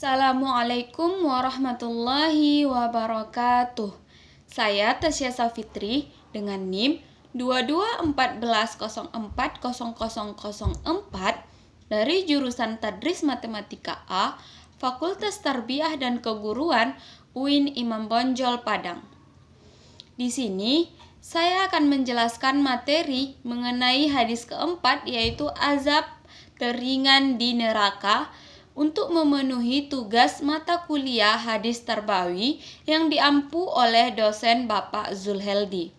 Assalamualaikum warahmatullahi wabarakatuh. Saya Tasya Safitri dengan NIM 2214040004 dari jurusan Tadris Matematika A, Fakultas Tarbiyah dan Keguruan UIN Imam Bonjol Padang. Di sini saya akan menjelaskan materi mengenai hadis keempat, yaitu azab teringan di neraka, untuk memenuhi tugas mata kuliah hadis tarbawi yang diampu oleh dosen Bapak Zulheldi.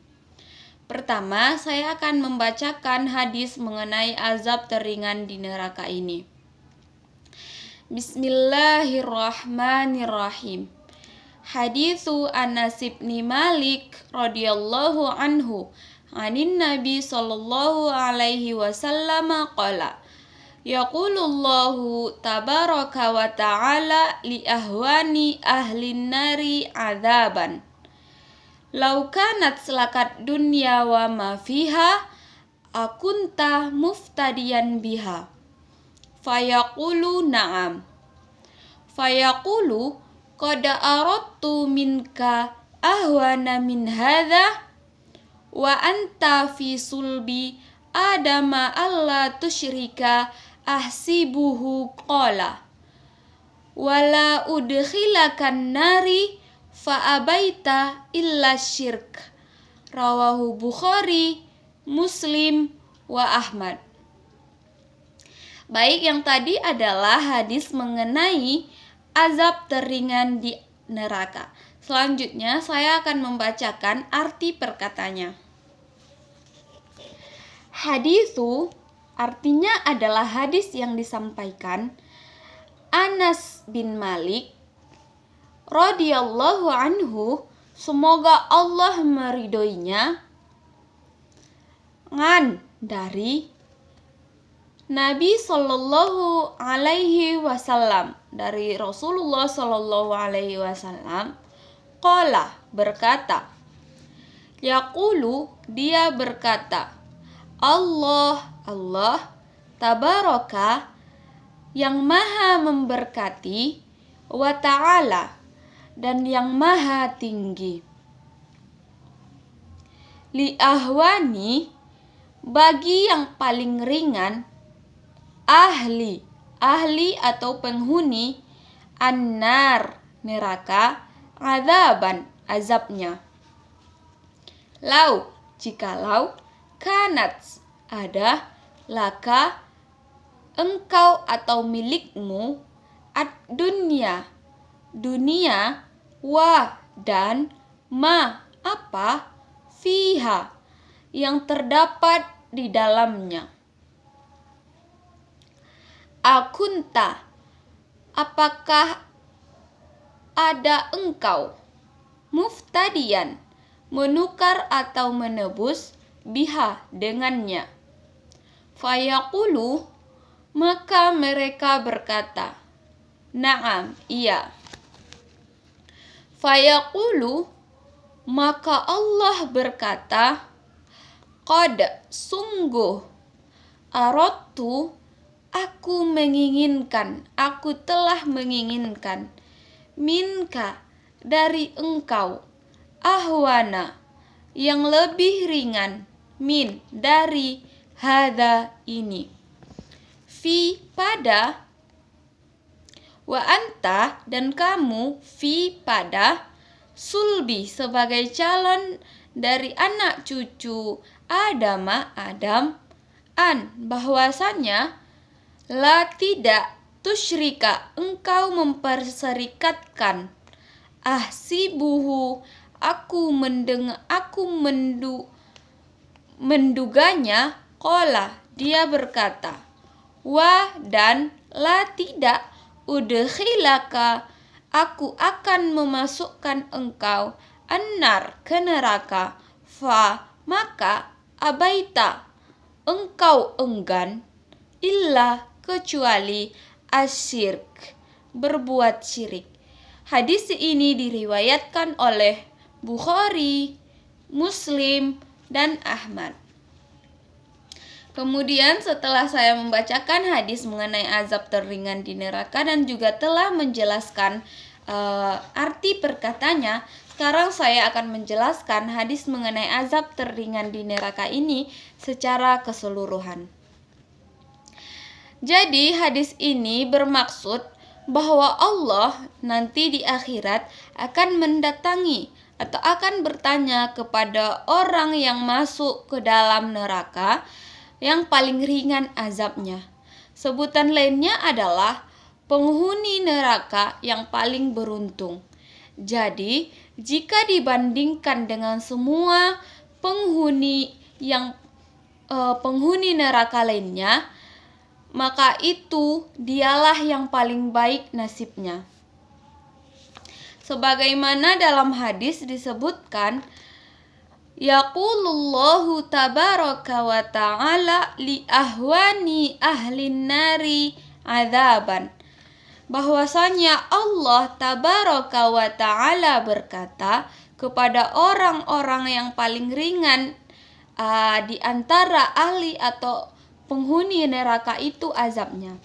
Pertama, saya akan membacakan hadis mengenai azab teringan di neraka ini. Bismillahirrahmanirrahim. Haditsu Anas bin Malik radhiyallahu anhu, anin Nabi sallallahu alaihi wasallam qala, yaqulullahu tabaraka wa ta'ala li ahwani ahlin nari adzaban, law kanat selakat dunya wa ma fiha akunta muftadiyan biha, fayaqulu na'am, fayaqulu qad aradtu minka ahwana min hadha wa anta fi sulbi adama alla tusyrika ahsibuhu qala wala udkhilakan nari fa abaita illa syirk, rawahu Bukhari, Muslim, wa Ahmad. Baik, yang tadi adalah hadis mengenai azab teringan di neraka. Selanjutnya saya akan membacakan arti perkatanya. Haditsu artinya adalah hadis yang disampaikan Anas bin Malik radhiyallahu anhu, semoga Allah meridhoinya, dari Nabi sallallahu alaihi wasallam, dari Rasulullah sallallahu alaihi wasallam, qala, berkata, yaqulu, dia berkata, Allah tabaraka, yang maha memberkati, wa ta'ala, dan yang maha tinggi, li ahwani, bagi yang paling ringan, ahli atau penghuni, annar, neraka, adzaban, azabnya, lau, jikalau, kanat, ada, laka, engkau atau milikmu, ad-dunya, dunia, wa, dan, ma, apa, fiha, yang terdapat di dalamnya. Akunta, apakah ada engkau, muftadiyan, menukar atau menebus, biha, dengannya. Fayaqulu, maka mereka berkata, na'am, iya. Fayaqulu, maka Allah berkata, qad, sungguh, aradtu, aku menginginkan, aku telah menginginkan, minka, dari engkau, ahwana, yang lebih ringan, min, dari, hadza, ini, fi, pada, wa anta, dan kamu, fi, pada, sulbi, sebagai calon dari anak cucu Adam, bahwasanya, la, tidak, tusyrika, engkau memperserikatkan, ahsibuhu, aku menduganya, qala, dia berkata, wa, dan, la, tidak, udkhilaka, aku akan memasukkan engkau, annar, ke neraka, fa, maka, abaita, engkau enggan, illa, kecuali, asyirk, berbuat syirik. Hadis ini diriwayatkan oleh Bukhari, Muslim, dan Ahmad. Kemudian setelah saya membacakan hadis mengenai azab teringan di neraka dan juga telah menjelaskan arti perkatanya, sekarang saya akan menjelaskan hadis mengenai azab teringan di neraka ini secara keseluruhan. Jadi hadis ini bermaksud bahwa Allah nanti di akhirat akan mendatangi atau akan bertanya kepada orang yang masuk ke dalam neraka yang paling ringan azabnya. Sebutan lainnya adalah penghuni neraka yang paling beruntung. Jadi, jika dibandingkan dengan semua penghuni neraka lainnya, maka itu dialah yang paling baik nasibnya. Sebagaimana dalam hadis disebutkan, yaqulullahu tabaraka wa ta'ala li ahwani ahlin nari adzaban. Bahwasanya Allah tabaraka wa ta'ala berkata kepada orang-orang yang paling ringan di antara ahli atau penghuni neraka itu azabnya.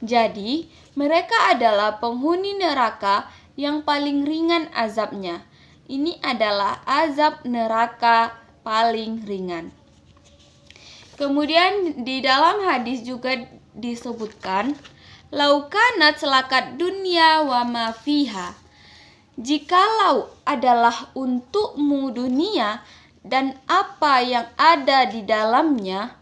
Jadi, mereka adalah penghuni neraka yang paling ringan azabnya. Ini adalah azab neraka paling ringan. Kemudian di dalam hadis juga disebutkan, laukanat selakat dunia wa ma fiha. Jikalau adalah untukmu dunia dan apa yang ada di dalamnya.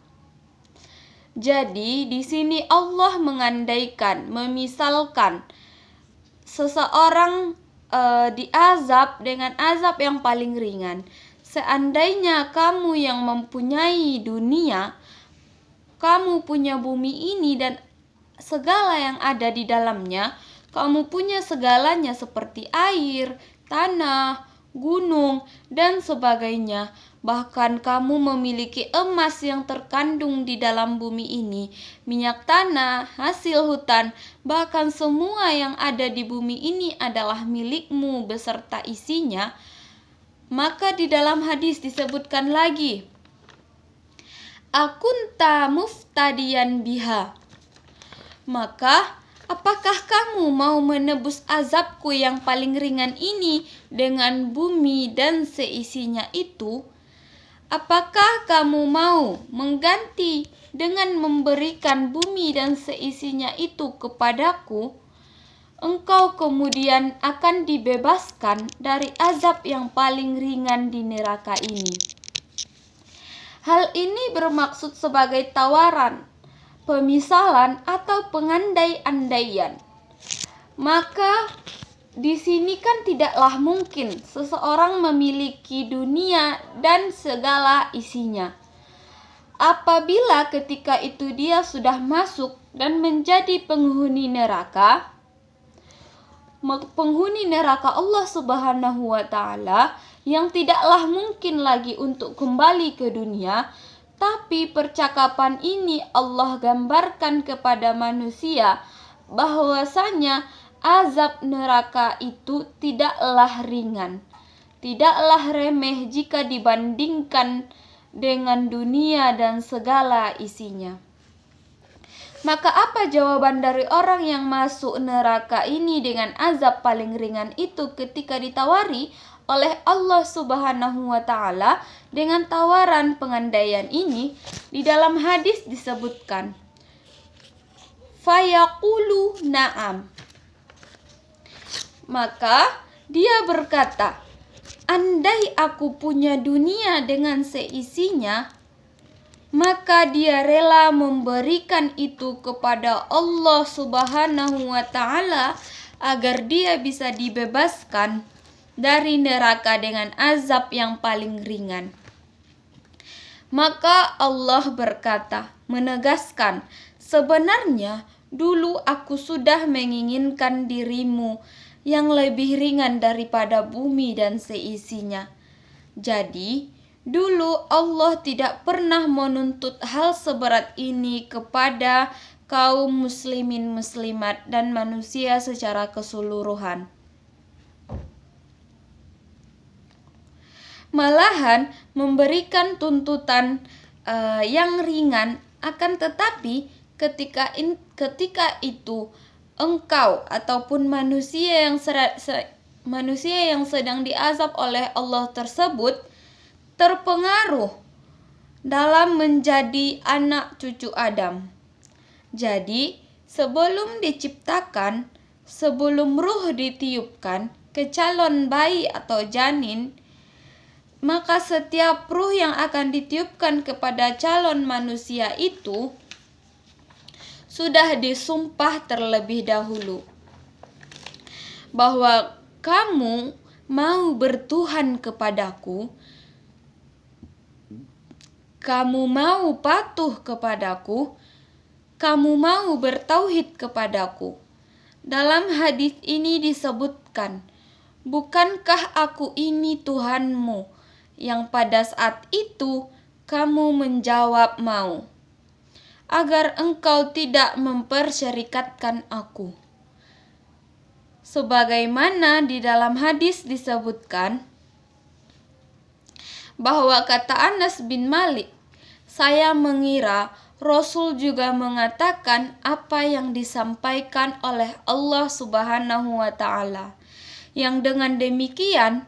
Jadi di sini Allah mengandaikan, memisalkan seseorang diazab dengan azab yang paling ringan. Seandainya kamu yang mempunyai dunia, kamu punya bumi ini dan segala yang ada di dalamnya, kamu punya segalanya seperti air, tanah, gunung, dan sebagainya. Bahkan kamu memiliki emas yang terkandung di dalam bumi ini, minyak tanah, hasil hutan, bahkan semua yang ada di bumi ini adalah milikmu beserta isinya. Maka di dalam hadis disebutkan lagi, akunta muftadiyan biha. Maka apakah kamu mau menebus azabku yang paling ringan ini dengan bumi dan seisinya itu? Apakah kamu mau mengganti dengan memberikan bumi dan seisinya itu kepadaku? Engkau kemudian akan dibebaskan dari azab yang paling ringan di neraka ini. Hal ini bermaksud sebagai tawaran, pemisalan atau pengandai-andaian. Maka di sini kan tidaklah mungkin seseorang memiliki dunia dan segala isinya. Apabila ketika itu dia sudah masuk dan menjadi penghuni neraka Allah Subhanahu wa ta'ala yang tidaklah mungkin lagi untuk kembali ke dunia. Tapi percakapan ini Allah gambarkan kepada manusia bahwasanya azab neraka itu tidaklah ringan, tidaklah remeh jika dibandingkan dengan dunia dan segala isinya. Maka apa jawaban dari orang yang masuk neraka ini dengan azab paling ringan itu ketika ditawari oleh Allah Subhanahu wa ta'ala dengan tawaran pengandaian ini? Di dalam hadis disebutkan, fayaqulu na'am. Maka dia berkata, andai aku punya dunia dengan seisinya, maka dia rela memberikan itu kepada Allah Subhanahu wa ta'ala agar dia bisa dibebaskan dari neraka dengan azab yang paling ringan. Maka Allah berkata, menegaskan, sebenarnya dulu aku sudah menginginkan dirimu yang lebih ringan daripada bumi dan seisinya. Jadi, dulu Allah tidak pernah menuntut hal seberat ini kepada kaum muslimin muslimat dan manusia secara keseluruhan. Malahan memberikan tuntutan yang ringan, akan tetapi ketika itu engkau ataupun manusia yang sedang diazab oleh Allah tersebut terpengaruh dalam menjadi anak cucu Adam. Jadi, sebelum diciptakan, sebelum ruh ditiupkan ke calon bayi atau janin, maka setiap ruh yang akan ditiupkan kepada calon manusia itu sudah disumpah terlebih dahulu bahwa kamu mau bertuhan kepadaku, kamu mau patuh kepadaku, kamu mau bertauhid kepadaku. Dalam hadis ini disebutkan, bukankah aku ini Tuhanmu? Yang pada saat itu kamu menjawab mau, agar engkau tidak mempersyarikatkan aku. Sebagaimana di dalam hadis disebutkan bahwa kata Anas bin Malik, saya mengira Rasul juga mengatakan apa yang disampaikan oleh Allah Subhanahu wa Ta'ala, yang dengan demikian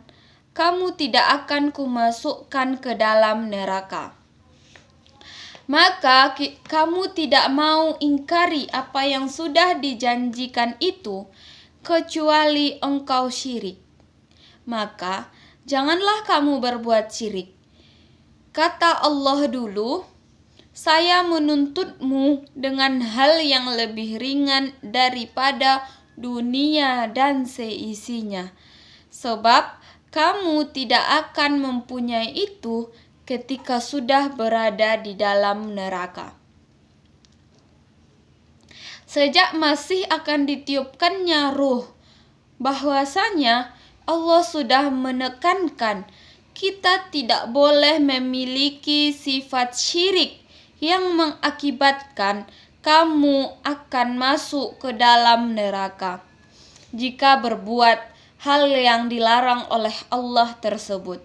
kamu tidak akan kumasukkan ke dalam neraka. Maka kamu tidak mau ingkari apa yang sudah dijanjikan itu, kecuali engkau syirik. Maka janganlah kamu berbuat syirik. Kata Allah dulu, saya menuntutmu dengan hal yang lebih ringan daripada dunia dan seisinya, sebab kamu tidak akan mempunyai itu ketika sudah berada di dalam neraka. Sejak masih akan ditiupkannya ruh, bahwasanya Allah sudah menekankan kita tidak boleh memiliki sifat syirik yang mengakibatkan kamu akan masuk ke dalam neraka jika berbuat hal yang dilarang oleh Allah tersebut.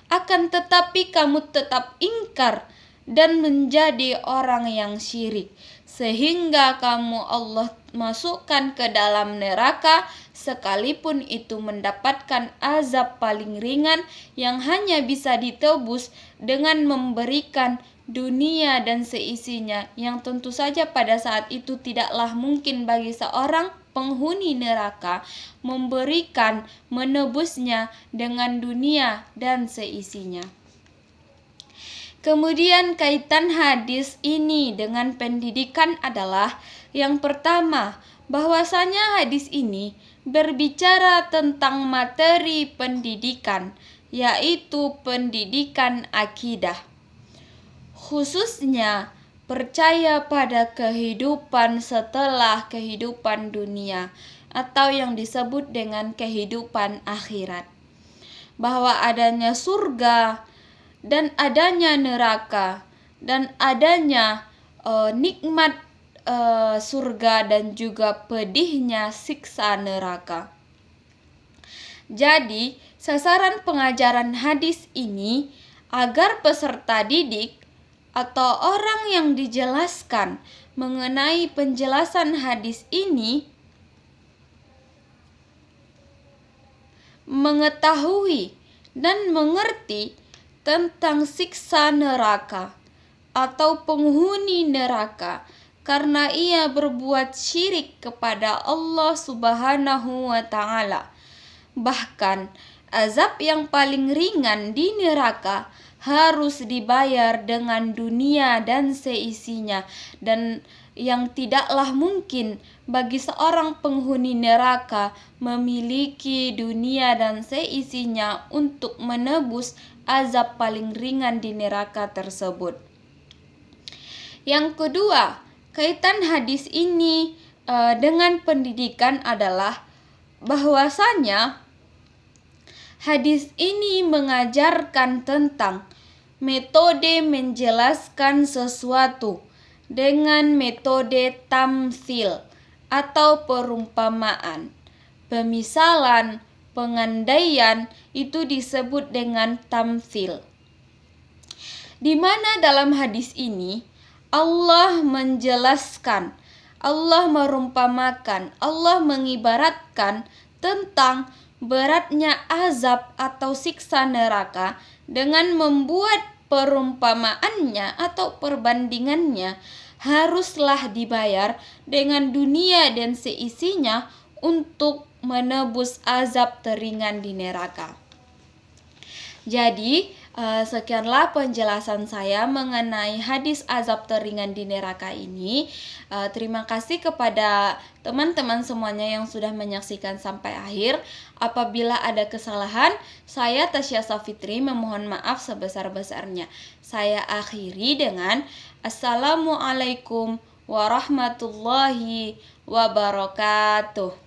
Akan tetapi kamu tetap ingkar dan menjadi orang yang syirik, sehingga kamu Allah masukkan ke dalam neraka, sekalipun itu mendapatkan azab paling ringan yang hanya bisa ditebus dengan memberikan dunia dan seisinya, yang tentu saja pada saat itu tidaklah mungkin bagi seorang penghuni neraka menebusnya dengan dunia dan seisinya. Kemudian kaitan hadis ini dengan pendidikan adalah yang pertama, bahwasanya hadis ini berbicara tentang materi pendidikan, yaitu pendidikan akidah. Khususnya percaya pada kehidupan setelah kehidupan dunia atau yang disebut dengan kehidupan akhirat. Bahwa adanya surga dan adanya neraka, dan adanya nikmat surga dan juga pedihnya siksa neraka. Jadi, sasaran pengajaran hadis ini agar peserta didik atau orang yang dijelaskan mengenai penjelasan hadis ini mengetahui dan mengerti tentang siksa neraka atau penghuni neraka karena ia berbuat syirik kepada Allah Subhanahu wa Ta'ala. Bahkan azab yang paling ringan di neraka harus dibayar dengan dunia dan seisinya, dan yang tidaklah mungkin bagi seorang penghuni neraka memiliki dunia dan seisinya untuk menebus azab paling ringan di neraka tersebut. Yang kedua, kaitan hadis ini dengan pendidikan adalah bahwasanya hadis ini mengajarkan tentang metode menjelaskan sesuatu dengan metode tamtsil atau perumpamaan. Pemisalan, pengandaian itu disebut dengan tamtsil. Di mana dalam hadis ini Allah menjelaskan, Allah merumpamakan, Allah mengibaratkan tentang beratnya azab atau siksa neraka dengan membuat perumpamaannya atau perbandingannya haruslah dibayar dengan dunia dan seisinya untuk menebus azab teringan di neraka. Jadi, sekianlah penjelasan saya mengenai hadis azab teringan di neraka ini. Terima kasih kepada teman-teman semuanya yang sudah menyaksikan sampai akhir. Apabila ada kesalahan, saya Tasya Safitri memohon maaf sebesar-besarnya. Saya akhiri dengan Assalamualaikum warahmatullahi wabarakatuh.